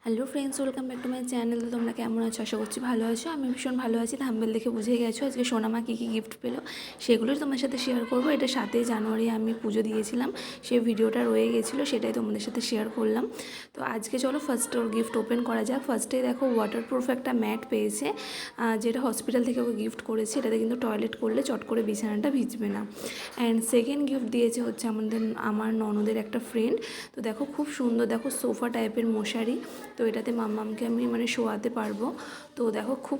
Hello friends, welcome back to my channel. তো তোমরা কেমন আছো? আশা করছি ভালো আছো। আমি ভীষণ ভালো আছি। থাম্বনেল দেখে বুঝে গেছো আজকে সোনামা কী কী গিফট পেলো সেগুলোই তোমার সাথে শেয়ার করবো। এটা 7ই জানুয়ারি আমি পুজো দিয়েছিলাম, সেই ভিডিওটা রয়ে গেছিলো, সেটাই তোমাদের সাথে শেয়ার করলাম। তো আজকে চলো ফার্স্ট ওর গিফট ওপেন করা যাক। ফার্স্টেই দেখো ওয়াটারপ্রুফ একটা ম্যাট পেয়েছে, যেটা হসপিটাল থেকে ওকে গিফট করেছে। এটাতে কিন্তু টয়লেট করলে চট করে বিছানাটা ভিজবে না। অ্যান্ড সেকেন্ড গিফট দিয়েছে হচ্ছে আমার ননদের একটা ফ্রেন্ড। তো দেখো খুব সুন্দর, দেখো সোফা টাইপের মশারি। তো এটাতে মাম্মামকে আমি শোয়াতে পারবো। তো দেখো খুব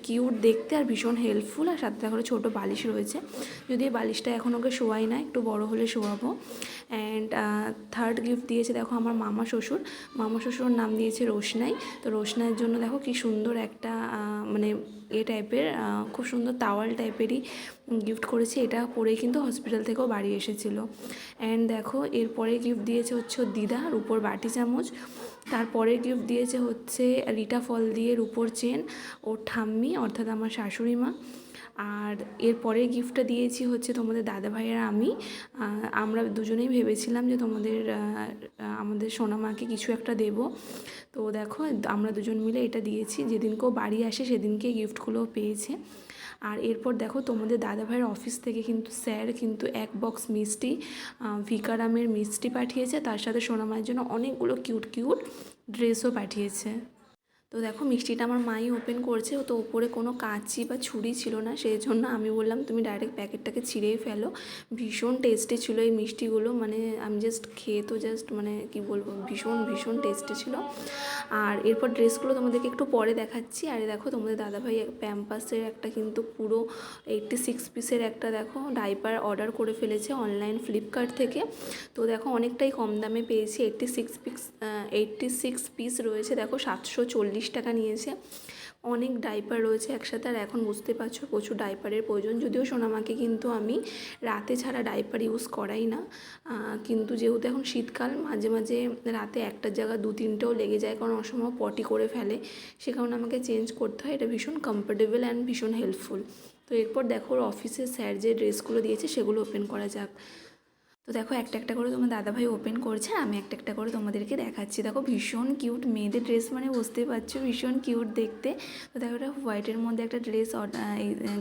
কিউট দেখতে আর ভীষণ হেল্পফুল। আর সাথে দেখো ছোটো বালিশ রয়েছে, যদি এই বালিশটা এখন ওকে শোয়াই না, একটু বড় হলে শোয়াবো। অ্যান্ড থার্ড গিফট দিয়েছে দেখো আমার মামা শ্বশুর নাম দিয়েছে রোশনাই। তো রোশনাইয়ের জন্য দেখো কি সুন্দর একটা টাইপের খুব সুন্দর তাওয়াল টাইপেরই গিফট করেছি। এটা পরেই কিন্তু হসপিটাল থেকেও বাড়ি এসেছিলো। অ্যান্ড দেখো এরপরে গিফট দিয়েছে হচ্ছে দিদা রূপোর বাটি চামচ। তারপরের গিফট দিয়েছে হচ্ছে রিটা ফল দিয়ে রূপোর চেন, ওর ঠাম্মি অর্থাৎ আমার শাশুড়ি মা। আর এরপরের গিফটটা দিয়েছি হচ্ছে তোমাদের দাদাভাই আর আমি। আমরা দুজনেই ভেবেছিলাম যে আমাদের সোনামাকে কিছু একটা দেবো। তো দেখো আমরা দুজন মিলে এটা দিয়েছি। যেদিনকেও বাড়ি আসে সেদিনকে গিফটগুলো পেয়েছে। আর এরপর দেখো তোমাদের দাদাভাইয়ের অফিস থেকে কিন্তু স্যার কিন্তু 1 বক্স মিষ্টি, ভিকারামের মিষ্টি পাঠিয়েছে, তার সাথে সোনামায়ের জন্য অনেকগুলো কিউট কিউট ড্রেসও পাঠিয়েছে। তো দেখো মিষ্টিটা আমার মাই ওপেন করছে। তো ওপরে কোনো কাঁচি বা ছুরি ছিল না, সেই জন্য আমি বললাম তুমি ডাইরেক্ট প্যাকেটটাকে ছিঁড়েই ফেলো। ভীষণ টেস্টি ছিল এই মিষ্টিগুলো, আমি জাস্ট খেয়ে তো কি বলবো, ভীষণ ভীষণ টেস্টি ছিল। আর এরপর ড্রেসগুলো তোমাদেরকে একটু পরে দেখাচ্ছি। আর দেখো তোমাদের দাদাভাই প্যাম্পাসের একটা কিন্তু পুরো 86 পিসের একটা দেখো ডাইপার অর্ডার করে ফেলেছে অনলাইন ফ্লিপকার্ট থেকে। তো দেখো অনেকটাই কম দামে পেয়েছি। 86 পিস রয়েছে, দেখো 740 টাকা নিয়েছে। অনেক ডাইপার রয়েছে একসাথে। আর এখন বুঝতে পারছো প্রচুর ডাইপারের প্রয়োজন। যদিও সোনামাকে কিন্তু আমি রাতে ছাড়া ডাইপার ইউজ করাই না, কিন্তু যেহেতু এখন শীতকাল, মাঝে মাঝে রাতে একটার জায়গা 2-3টেও লেগে যায়, কারণ অসময় পটি করে ফেলে, সে কারণে আমাকে চেঞ্জ করতে হয়। এটা ভীষণ কমফোর্টেবল অ্যান্ড ভীষণ হেল্পফুল। তো এরপর দেখো ওর অফিসে স্যার যে ড্রেসগুলো দিয়েছে সেগুলো ওপেন করা যাক। তো দেখো একটা একটা করে তোমার দাদাভাই ওপেন করছে, আমি একটা একটা করে তোমাদেরকে দেখাচ্ছি। দেখো ভীষণ কিউট মেয়েদের ড্রেস, বুঝতেই পারছো ভীষণ কিউট দেখতে। তো দেখো এটা হোয়াইটের মধ্যে একটা ড্রেস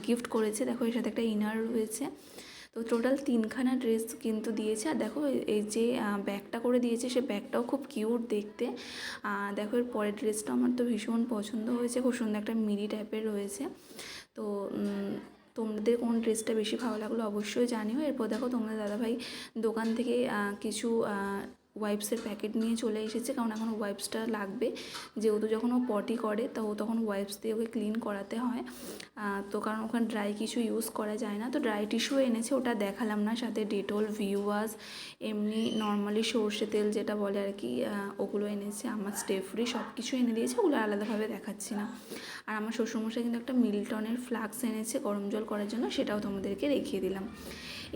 গিফট করেছে। দেখো এর সাথে একটা ইনার রয়েছে। তো টোটাল 3খানা ড্রেস কিন্তু দিয়েছে। আর দেখো এই যে ব্যাগটা করে দিয়েছে, সে ব্যাগটাও খুব কিউট দেখতে। দেখো এর পরের ড্রেসটা আমার তো ভীষণ পছন্দ হয়েছে, খুব সুন্দর একটা মিডি টাইপের রয়েছে। তো তোমাদের কোন ড্রেসটা বেশি ভালো লাগলো অবশ্যই জানিও। এরপর দেখো তোমাদের দাদাভাই দোকান থেকে কিছু ওয়াইপসের প্যাকেট নিয়ে চলে এসেছে, কারণ এখন ওয়াইপসটা লাগবে, যেহেতু যখন ও পটি করে তো তখন ওয়াইপস দিয়ে ওকে ক্লিন করাতে হয়। তো কারণ ওখানে ড্রাই কিছু ইউজ করা যায় না। তো ড্রাই টিস্যু এনেছে, ওটা দেখালাম না, সাথে ডেটল, ভিউয়াস, এমনি নর্মালি সর্ষে তেল যেটা বলে আর কি, ওগুলো এনেছে। আমার স্টে ফ্রি সব কিছু এনে দিয়েছে, ওগুলো আলাদাভাবে দেখাচ্ছি না। আর আমার শ্বশুরমশাই কিন্তু একটা মিল্টনের ফ্লাক্স এনেছে গরম জল করার জন্য, সেটাও তোমাদেরকে দেখিয়ে দিলাম।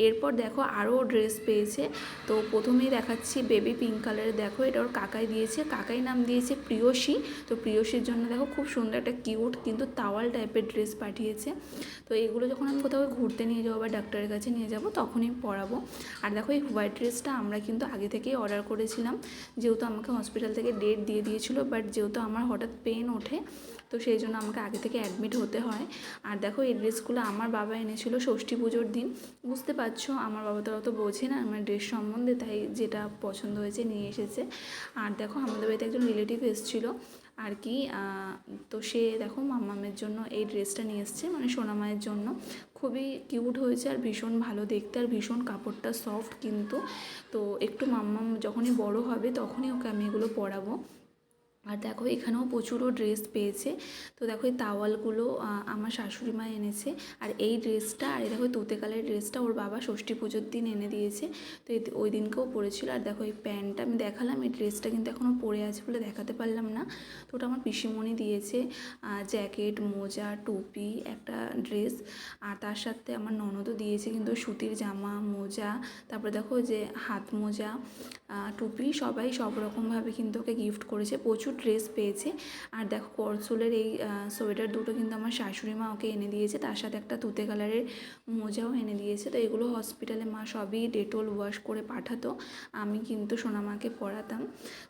এরপর দেখো আরও ড্রেস পেয়েছে। তো প্রথমেই দেখাচ্ছি বেবি পিঙ্ক কালারের। দেখো এটা ওর কাকাই দিয়েছে, কাকাই নাম দিয়েছে প্রিয়সী। তো প্রিয়সীর জন্য দেখো খুব সুন্দর একটা কিউট কিন্তু তাওয়াল টাইপের ড্রেস পাঠিয়েছে। তো এগুলো যখন আমি কোথাও ঘুরতে নিয়ে যাবো বা ডাক্তারের কাছে নিয়ে যাব তখনই পরাবো। আর দেখো এই হোয়াইট ড্রেসটা আমরা কিন্তু আগে থেকেই অর্ডার করেছিলাম, যেহেতু আমাকে হসপিটাল থেকে ডেট দিয়ে দিয়েছিলো, বাট যেহেতু আমার হঠাৎ পেন ওঠে, তো সেই জন্য আমাকে আগে থেকে অ্যাডমিট হতে হয়। আর দেখো এই ড্রেসগুলো আমার বাবা এনেছিল ষষ্ঠী পুজোর দিন। বুঝতে পারছো আমার বাবা তো অত বোঝে না আমার ড্রেস সম্বন্ধে, তাই যেটা পছন্দ হয়েছে নিয়ে এসেছে। আর দেখো আমাদের বাড়িতে একজন রিলেটিভ এসেছিলো আর কি, তো সে দেখো মাম্মামের জন্য এই ড্রেসটা নিয়ে এসছে, সোনামায়ের জন্য। খুবই কিউট হয়েছে আর ভীষণ ভালো দেখতে, আর ভীষণ কাপড়টা সফট কিন্তু। তো একটু মাম্মাম যখনই বড় হবে তখনই ওকে আমি এগুলো পরাবো। আর দেখো এখানেও প্রচুরও ড্রেস পেয়েছে। তো দেখো এই তাওয়ালগুলো আমার শাশুড়ি মা এনেছে। আর এই ড্রেসটা, আর এই দেখো তুতে কালারের ড্রেসটা ওর বাবা ষষ্ঠী পুজোর দিন এনে দিয়েছে। তো ওই দিনকেও পরেছিল। আর দেখো এই প্যান্টটা আমি দেখালাম, এই ড্রেসটা কিন্তু এখনও পরে আছে বলে দেখাতে পারলাম না। তো ওটা আমার পিসিমণি দিয়েছে, জ্যাকেট, মোজা, টুপি, একটা ড্রেস। আর তার সাথে আমার ননদও দিয়েছে কিন্তু সুতির জামা, মোজা, তারপরে দেখো যে হাত মোজা, টুপি সবাই সব রকমভাবে কিন্তু ওকে গিফট করেছে, প্রচুর ড্রেস পেয়েছে। আর দেখো করসোলের এই সোয়েটার দুটো কিন্তু আমার শাশুড়ি মা ওকে এনে দিয়েছে, তার সাথে একটা তুতে কালারের মোজাও এনে দিয়েছে। তো এগুলো হসপিটালে মা সবই ডেটল ওয়াশ করে পাঠাতো, আমি কিন্তু সোনামাকে পরাতাম।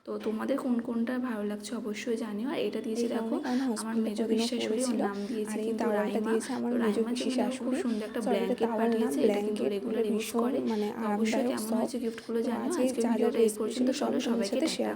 তো তোমাদের কোন কোনটা ভালো লাগছে অবশ্যই জানিও। আর এটা দিয়েছে দেখো আমার মেজ বিশ্বাশুড়ি, ওর নাম দিয়েছে কিন্তু রাইমা। তো রাইমার জন্য খুব সুন্দর একটা ব্ল্যাঙ্কেট পাঠিয়েছে, এটা কিন্তু রেগুলার ইউজ করে। অবশ্যই কেমন হয়েছে গিফটগুলো জানিও। আজকে ভিডিওটা এই পর্যন্ত, চলো সবাইকে টাটা।